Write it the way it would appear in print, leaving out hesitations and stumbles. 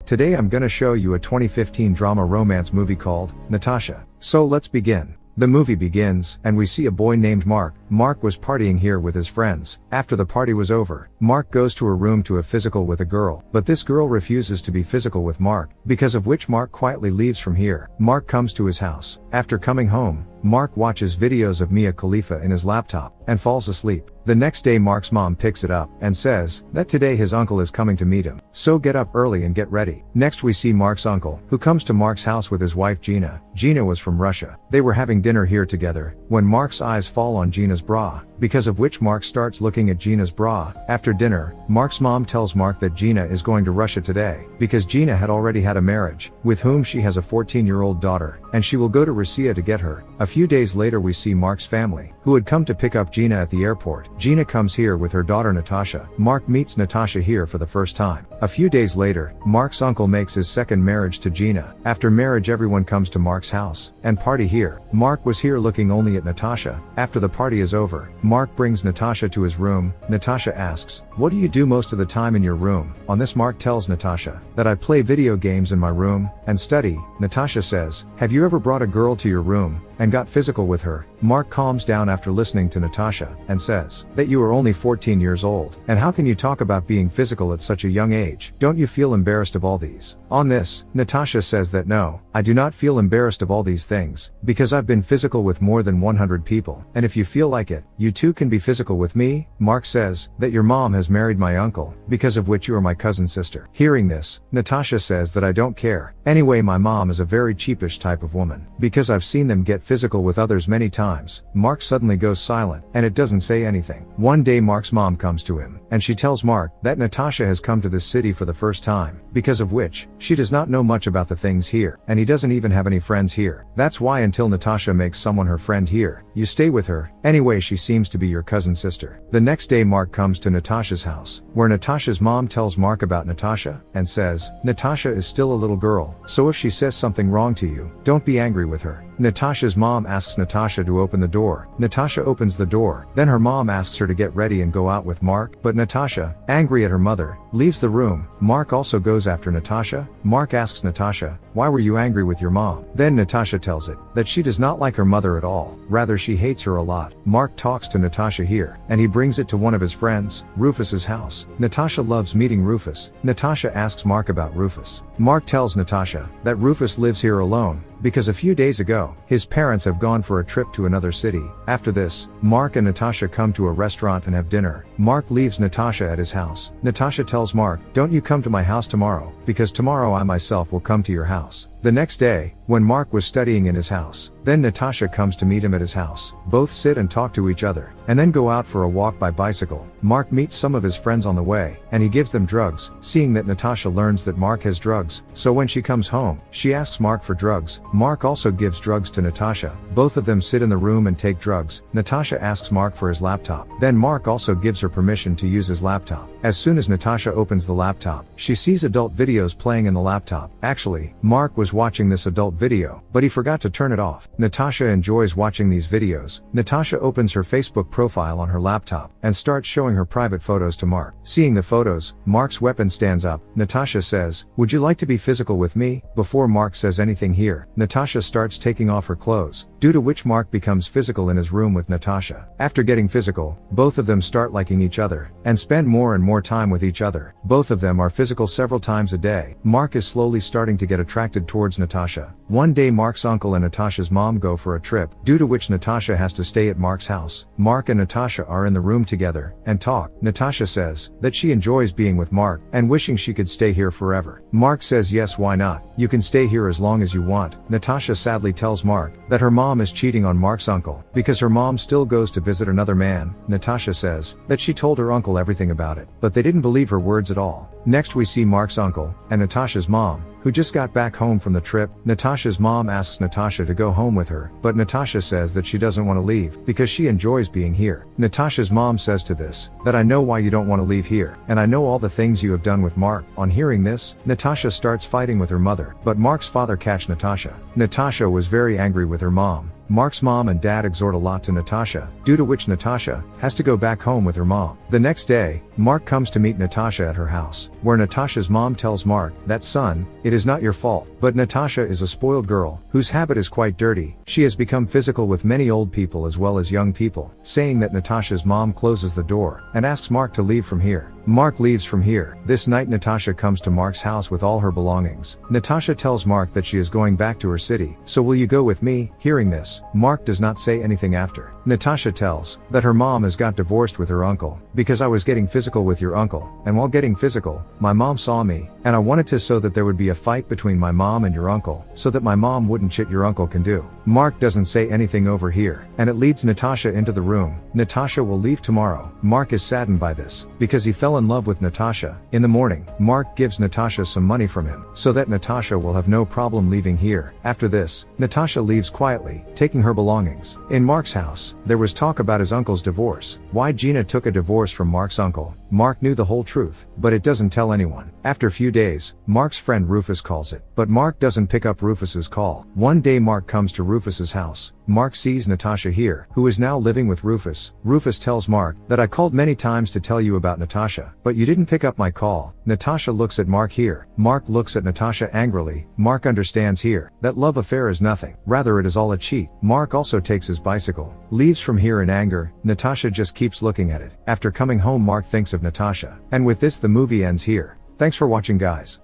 Today I'm gonna show you a 2015 drama romance movie called Natasha. So let's begin. The movie begins, and we see a boy named Mark. Mark was partying here with his friends. After the party was over, Mark goes to her room to have physical with a girl, but this girl refuses to be physical with Mark, because of which Mark quietly leaves from here. Mark comes to his house. After coming home, Mark watches videos of Mia Khalifa in his laptop, and falls asleep. The next day Mark's mom picks it up, and says, that today his uncle is coming to meet him. So get up early and get ready. Next we see Mark's uncle, who comes to Mark's house with his wife Gina. Gina was from Russia. They were having dinner here together, when Mark's eyes fall on Gina's bra, because of which Mark starts looking at Gina's bra. After dinner, Mark's mom tells Mark that Gina is going to Russia today, because Gina had already had a marriage, with whom she has a 14-year-old daughter, and she will go to Russia to get her. A few days later we see Mark's family, who had come to pick up Gina at the airport. Gina comes here with her daughter Natasha. Mark meets Natasha here for the first time. A few days later, Mark's uncle makes his second marriage to Gina. After marriage everyone comes to Mark's house, and party here. Mark was here looking only at Natasha. After the party is over, Mark brings Natasha to his room. Natasha asks, what do you do most of the time in your room? On this Mark tells Natasha, that I play video games in my room, and study. Natasha says, have you ever brought a girl to your room, and got physical with her? Mark calms down after listening to Natasha, and says, that you are only 14 years old, and how can you talk about being physical at such a young age? Don't you feel embarrassed of all these? On this, Natasha says that no, I do not feel embarrassed of all these things, because I've been physical with more than 100 people, and if you feel like it, you too can be physical with me. Mark says, that your mom has married my uncle, because of which you are my cousin sister. Hearing this, Natasha says that I don't care. Anyway, my mom is a very cheapish type of woman, because I've seen them get physical with others many times. Mark suddenly goes silent, and it doesn't say anything. One day Mark's mom comes to him, and she tells Mark that Natasha has come to this city for the first time, because of which, she does not know much about the things here, and he doesn't even have any friends here. That's why until Natasha makes someone her friend here, you stay with her. Anyway, she seems to be your cousin sister. The next day Mark comes to Natasha's house, where Natasha's mom tells Mark about Natasha, and says, Natasha is still a little girl, so if she says something wrong to you, don't be angry with her. Natasha's mom asks Natasha to open the door. Natasha opens the door, then her mom asks her to get ready and go out with Mark, but Natasha, angry at her mother, leaves the room. Mark also goes after Natasha. Mark asks Natasha, why were you angry with your mom? Then Natasha tells it, that she does not like her mother at all, rather she hates her a lot. Mark talks to Natasha here, and he brings it to one of his friends, Rufus's house. Natasha loves meeting Rufus. Natasha asks Mark about Rufus. Mark tells Natasha, that Rufus lives here alone, because a few days ago, his parents have gone for a trip to another city. After this, Mark and Natasha come to a restaurant and have dinner. Mark leaves Natasha at his house. Natasha tells Mark, don't you come to my house tomorrow, because tomorrow I myself will come to your house. The next day, when Mark was studying in his house, then Natasha comes to meet him at his house. Both sit and talk to each other, and then go out for a walk by bicycle. Mark meets some of his friends on the way, and he gives them drugs. Seeing that Natasha learns that Mark has drugs, so when she comes home, she asks Mark for drugs. Mark also gives drugs to Natasha. Both of them sit in the room and take drugs. Natasha asks Mark for his laptop. Then Mark also gives her permission to use his laptop. As soon as Natasha opens the laptop, she sees adult videos playing in the laptop. Actually, Mark was watching this adult video, but he forgot to turn it off. Natasha enjoys watching these videos. Natasha opens her Facebook profile on her laptop, and starts showing her private photos to Mark. Seeing the photos, Mark's weapon stands up. Natasha says, would you like to be physical with me? Before Mark says anything here, Natasha starts taking off her clothes, due to which Mark becomes physical in his room with Natasha. After getting physical, both of them start liking each other, and spend more and more time with each other. Both of them are physical several times a day. Mark is slowly starting to get attracted towards Natasha. One day Mark's uncle and Natasha's mom go for a trip, due to which Natasha has to stay at Mark's house. Mark and Natasha are in the room together, and talk. Natasha says, that she enjoys being with Mark, and wishing she could stay here forever. Mark says yes, why not? You can stay here as long as you want. Natasha sadly tells Mark, that her mom is cheating on Mark's uncle, because her mom still goes to visit another man. Natasha says, that she told her uncle everything about it, but they didn't believe her words at all. Next we see Mark's uncle, and Natasha's mom, who just got back home from the trip. Natasha's mom asks Natasha to go home with her, but Natasha says that she doesn't want to leave, because she enjoys being here. Natasha's mom says to this, that I know why you don't want to leave here, and I know all the things you have done with Mark. On hearing this, Natasha starts fighting with her mother, but Mark's father catch Natasha. Natasha was very angry with her mom, Mark's mom and dad exhort a lot to Natasha, due to which Natasha has to go back home with her mom. The next day, Mark comes to meet Natasha at her house, where Natasha's mom tells Mark that, son, it is not your fault. But Natasha is a spoiled girl, whose habit is quite dirty. She has become physical with many old people as well as young people, saying that Natasha's mom closes the door and asks Mark to leave from here. Mark leaves from here. This night Natasha comes to Mark's house with all her belongings. Natasha tells Mark that she is going back to her city, so will you go with me? Hearing this, Mark does not say anything after. Natasha tells that her mom has got divorced with her uncle, because I was getting physical with your uncle, and while getting physical, my mom saw me, and I wanted to so that there would be a fight between my mom and your uncle, so that my mom wouldn't shit your uncle can do. Mark doesn't say anything over here, and it leads Natasha into the room. Natasha will leave tomorrow. Mark is saddened by this, because he fell in love with Natasha. In the morning, Mark gives Natasha some money from him, so that Natasha will have no problem leaving here. After this, Natasha leaves quietly, taking her belongings. In Mark's house, there was talk about his uncle's divorce. Why Gina took a divorce from Mark's uncle. Mark knew the whole truth, but it doesn't tell anyone. After a few days, Mark's friend Rufus calls it, but Mark doesn't pick up Rufus's call. One day Mark comes to Rufus's house. Mark sees Natasha here, who is now living with Rufus. Rufus tells Mark that I called many times to tell you about Natasha, but you didn't pick up my call. Natasha looks at Mark here. Mark looks at Natasha angrily. Mark understands here that love affair is nothing, rather it is all a cheat. Mark also takes his bicycle, leaves from here in anger. Natasha just keeps looking at it. After coming home, Mark thinks of Natasha. And with this the movie ends here. Thanks for watching, guys.